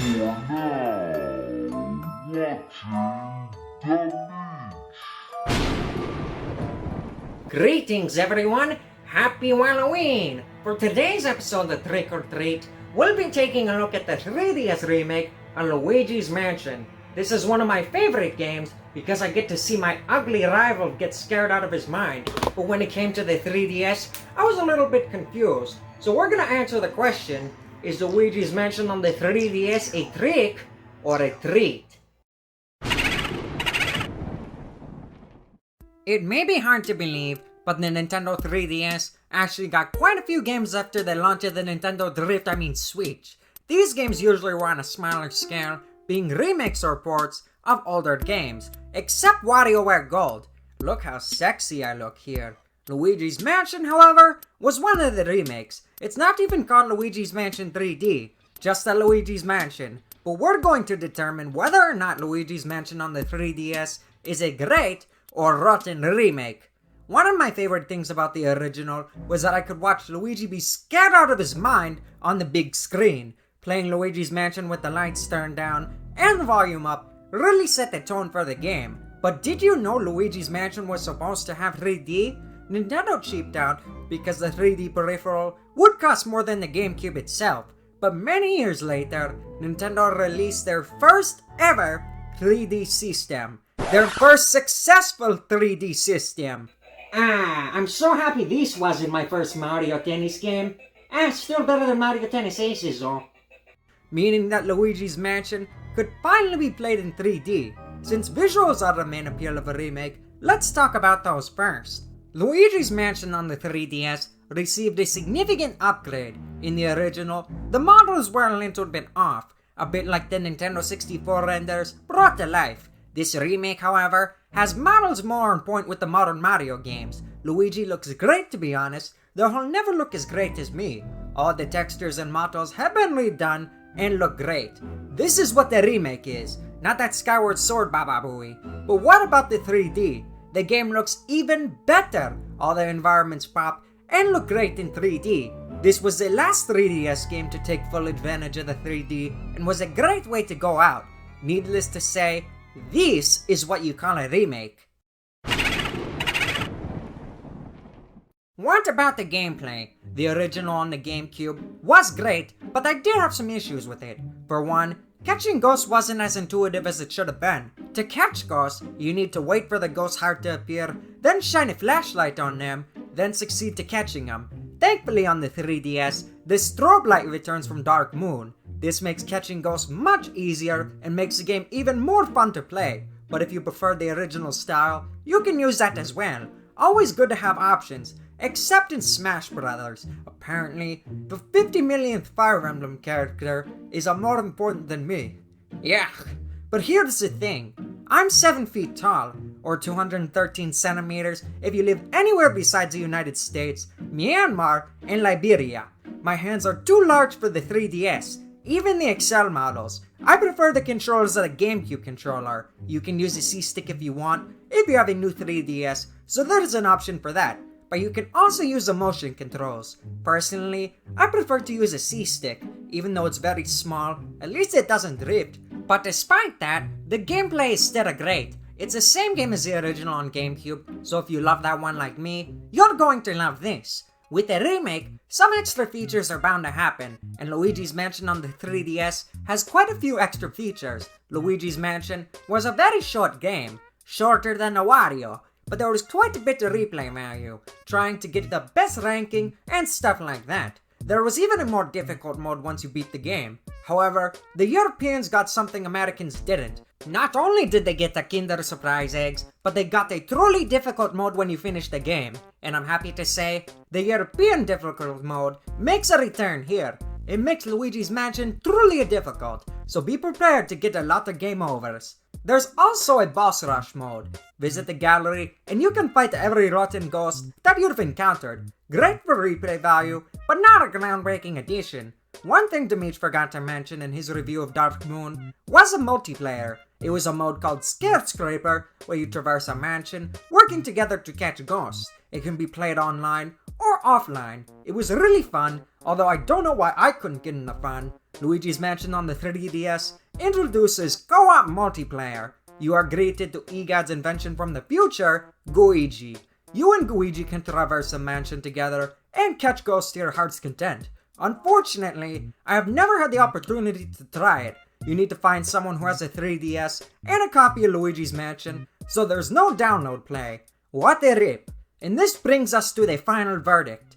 You're now watching Demeech. Greetings everyone! Happy Halloween! For today's episode of Trick or Treat, we'll be taking a look at the 3DS remake on Luigi's Mansion. This is one of my favorite games because I get to see my ugly rival get scared out of his mind. But when it came to the 3DS, I was a little bit confused. So we're gonna answer the question, is Luigi's Mansion on the 3DS a trick or a treat? It may be hard to believe, but the Nintendo 3DS actually got quite a few games after the launch of the Nintendo Switch. These games usually were on a smaller scale, being remakes or ports of older games, except WarioWare Gold. Look how sexy I look here. Luigi's Mansion, however, was one of the remakes. It's not even called Luigi's Mansion 3D, just a Luigi's Mansion. But we're going to determine whether or not Luigi's Mansion on the 3DS is a great or rotten remake. One of my favorite things about the original was that I could watch Luigi be scared out of his mind on the big screen. Playing Luigi's Mansion with the lights turned down and the volume up really set the tone for the game. But did you know Luigi's Mansion was supposed to have 3D? Nintendo cheaped out because the 3D peripheral would cost more than the GameCube itself. But many years later, Nintendo released their first ever 3D system. Their first successful 3D system. I'm so happy this wasn't my first Mario Tennis game. Still better than Mario Tennis Aces though. Meaning that Luigi's Mansion could finally be played in 3D. Since visuals are the main appeal of a remake, let's talk about those first. Luigi's Mansion on the 3DS received a significant upgrade. In the original, the models were a little bit off, a bit like the Nintendo 64 renders brought to life. This remake, however, has models more on point with the modern Mario games. Luigi looks great, to be honest, though he'll never look as great as me. All the textures and models have been redone and look great. This is what the remake is, not that Skyward Sword Baba Booey. But what about the 3D? The game looks even better. All the environments pop and look great in 3D. This was the last 3DS game to take full advantage of the 3D and was a great way to go out. Needless to say, this is what you call a remake. What about the gameplay? The original on the GameCube was great, but I did have some issues with it. For one, catching ghosts wasn't as intuitive as it should have been. To catch ghosts, you need to wait for the ghost heart to appear, then shine a flashlight on them, then succeed to catching them. Thankfully on the 3DS, the strobe light returns from Dark Moon. This makes catching ghosts much easier and makes the game even more fun to play. But if you prefer the original style, you can use that as well. Always good to have options, except in Smash Brothers. Apparently, the 50 millionth Fire Emblem character is more important than me. Yeah, but here's the thing. I'm 7 feet tall, or 213 centimeters if you live anywhere besides the United States, Myanmar, and Liberia. My hands are too large for the 3DS, even the XL models. I prefer the controllers of the GameCube controller. You can use a C-stick if you want, if you have a new 3DS, so there's an option for that. But you can also use the motion controls. Personally, I prefer to use a C-stick, even though it's very small, at least it doesn't drift. But despite that, the gameplay is still great. It's the same game as the original on GameCube, so if you love that one like me, you're going to love this. With the remake, some extra features are bound to happen, and Luigi's Mansion on the 3DS has quite a few extra features. Luigi's Mansion was a very short game, shorter than a Wario, but there was quite a bit of replay value, trying to get the best ranking and stuff like that. There was even a more difficult mode once you beat the game. However, the Europeans got something Americans didn't. Not only did they get the Kinder Surprise eggs, but they got a truly difficult mode when you finish the game. And I'm happy to say, the European difficult mode makes a return here. It makes Luigi's Mansion truly difficult, so be prepared to get a lot of game overs. There's also a boss rush mode. Visit the gallery and you can fight every rotten ghost that you've encountered. Great for replay value, but not a groundbreaking addition. One thing Demeech forgot to mention in his review of Dark Moon was a multiplayer. It was a mode called Scared Scraper, where you traverse a mansion, working together to catch ghosts. It can be played online or offline. It was really fun, although I don't know why I couldn't get in the fun. Luigi's Mansion on the 3DS introduces co-op multiplayer. You are greeted to Egad's invention from the future, Luigi. You and Luigi can traverse the mansion together and catch ghosts to your heart's content. Unfortunately, I have never had the opportunity to try it. You need to find someone who has a 3DS and a copy of Luigi's Mansion, so there's no download play. What a rip! And this brings us to the final verdict.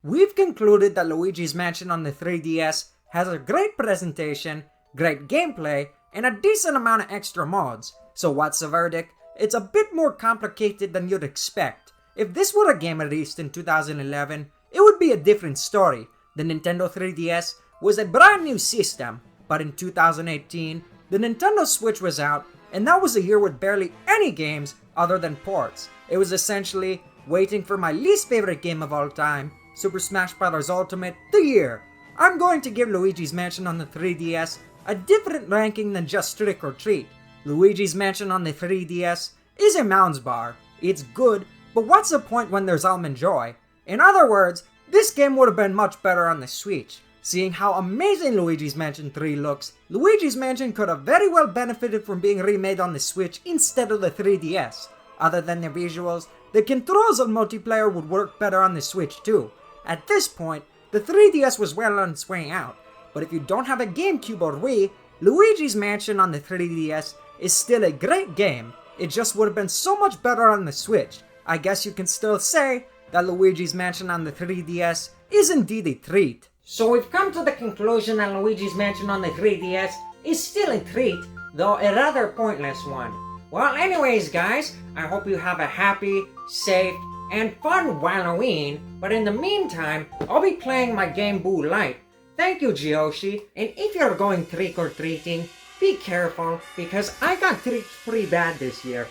We've concluded that Luigi's Mansion on the 3DS has a great presentation, great gameplay, and a decent amount of extra mods. So what's the verdict? It's a bit more complicated than you'd expect. If this were a game released in 2011, it would be a different story. The Nintendo 3DS was a brand new system, but in 2018, the Nintendo Switch was out, and that was a year with barely any games other than ports. It was essentially waiting for my least favorite game of all time, Super Smash Bros. Ultimate, the year. I'm going to give Luigi's Mansion on the 3DS a different ranking than just Trick or Treat. Luigi's Mansion on the 3DS is a Mounds bar. It's good, but what's the point when there's Almond Joy? In other words, this game would have been much better on the Switch. Seeing how amazing Luigi's Mansion 3 looks, Luigi's Mansion could have very well benefited from being remade on the Switch instead of the 3DS. Other than the visuals, the controls and multiplayer would work better on the Switch too. At this point, the 3DS was well on its way out, but if you don't have a GameCube or Wii, Luigi's Mansion on the 3DS is still a great game. It just would have been so much better on the Switch. I guess you can still say that Luigi's Mansion on the 3DS is indeed a treat. So we've come to the conclusion that Luigi's Mansion on the 3DS is still a treat, though a rather pointless one. Well, anyways guys, I hope you have a happy, safe, and fun Halloween, but in the meantime, I'll be playing my Game Boo Light. Thank you, Gyoshi, and if you're going trick-or-treating, be careful, because I got tricked pretty bad this year.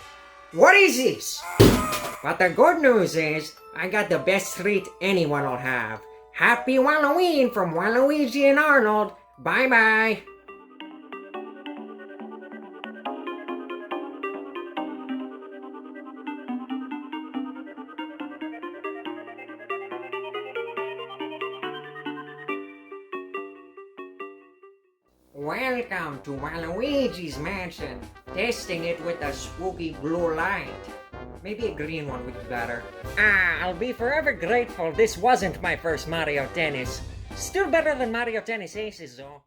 What is this? But the good news is, I got the best treat anyone will have. Happy Halloween from Waluigi and Arnold. Bye-bye. Welcome to Waluigi's Mansion. Testing it with a spooky blue light. Maybe a green one would be better. I'll be forever grateful this wasn't my first Mario Tennis. Still better than Mario Tennis Aces though.